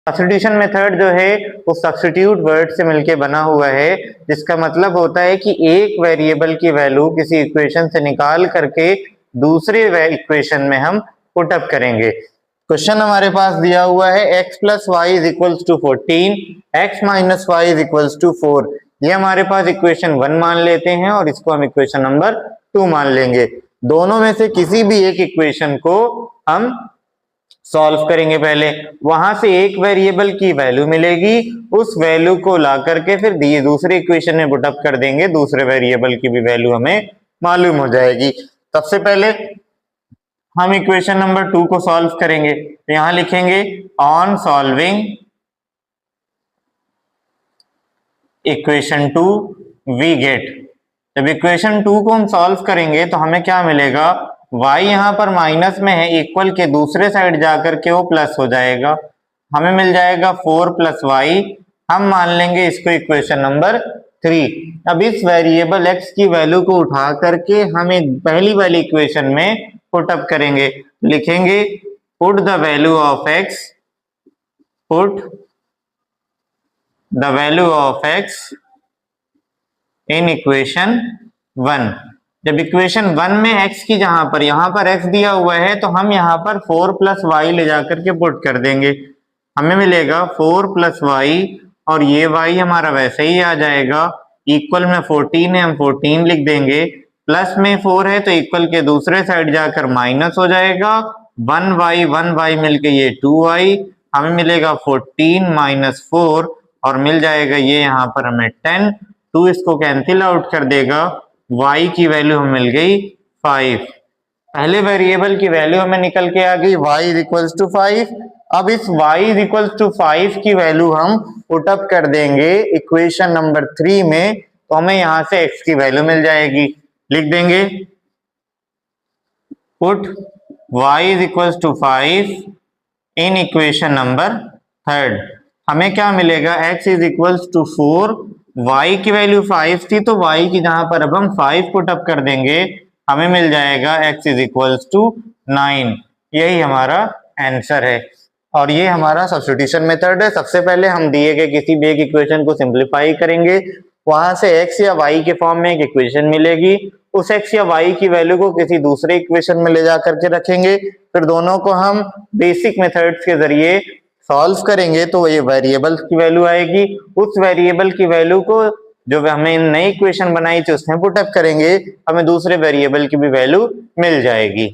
Substitution method जो है वो सब्स्टिट्यूट वर्ड से मिलके बना हुआ है, जिसका मतलब होता है कि एक वेरिएबल की वैल्यू किसी इक्वेशन से निकाल करके दूसरे इक्वेशन में हम पुट अप करेंगे। क्वेश्चन हमारे पास दिया हुआ है x plus Y is equals to 14, x minus Y is equals to 4। ये हमारे पास इक्वेशन 1 मान लेते हैं और इसको हम इक्वेशन नंबर 2 मान लेंगे। दोनों में से किसी भी एक इक्वेशन को हम सॉल्व करेंगे। पहले वहां से एक वेरिएबल की वैल्यू मिलेगी, उस वैल्यू को ला करके फिर दूसरे इक्वेशन में पुट अप कर देंगे, दूसरे वेरिएबल की भी वैल्यू हमें मालूम हो जाएगी। सबसे पहले हम इक्वेशन नंबर 2 को सॉल्व करेंगे, तो यहां लिखेंगे on solving equation 2 we get. जब इक्वेशन 2 को हम सॉल्व करेंगे तो हमें क्या मिलेगा, y यहाँ पर माइनस में है, इक्वल के दूसरे साइड जाकर के वो प्लस हो जाएगा, हमें मिल जाएगा 4 प्लस वाई। हम मान लेंगे इसको इक्वेशन नंबर 3। अब इस वेरिएबल x की वैल्यू को उठा करके हम एक पहली वाली इक्वेशन में पुट अप करेंगे। लिखेंगे put the value of x, put the value of x in equation 1। जब इक्वेशन 1 में x की जहां पर यहाँ पर x दिया हुआ है तो हम यहाँ पर 4 प्लस वाई ले जाकर के पुट कर देंगे, हमें मिलेगा 4 प्लस वाई और ये y हमारा वैसे ही आ जाएगा। इक्वल में 14 है, हम 14 लिख देंगे, प्लस में 4 है तो इक्वल के दूसरे साइड जाकर माइनस हो जाएगा। 1y मिलके ये 2y, हमें मिलेगा 14 माइनस 4 और मिल जाएगा ये यहाँ पर हमें 10। 2 इसको कैंसिल आउट कर देगा, y की वैल्यू हमें मिल गई 5। पहले वेरिएबल की वैल्यू हमें निकल के आ गई y इज इक्वल्स टू 5। अब इस y इज इक्वल्स टू 5 की वैल्यू हम पुट अप कर देंगे इक्वेशन नंबर 3 में, तो हमें यहाँ से x की वैल्यू मिल जाएगी। लिख देंगे put y is equals to 5 in equation number 3। हमें क्या मिलेगा, x is equals to 4, y की वैल्यू 5 थी तो y की जहां पर अब हम 5 पुट अप कर देंगे, हमें मिल जाएगा x इज इक्वल्स टू 9। यही हमारा आंसर है और ये हमारा सब्स्टिट्यूशन मेथड है। सबसे पहले हम दिए गए किसी भी एक इक्वेशन को सिंप्लीफाई करेंगे, वहां से x या y के फॉर्म में एक इक्वेशन मिलेगी, उस x या y की वैल्यू को किसी दूसरे इक्वेशन में ले जा करके रखेंगे, फिर दोनों को हम बेसिक मेथड्स के जरिए सॉल्व करेंगे तो ये वेरिएबल की वैल्यू आएगी। उस वेरिएबल की वैल्यू को जो हमें नई इक्वेशन बनाई थी उसमें पुट अप करेंगे, हमें दूसरे वेरिएबल की भी वैल्यू मिल जाएगी।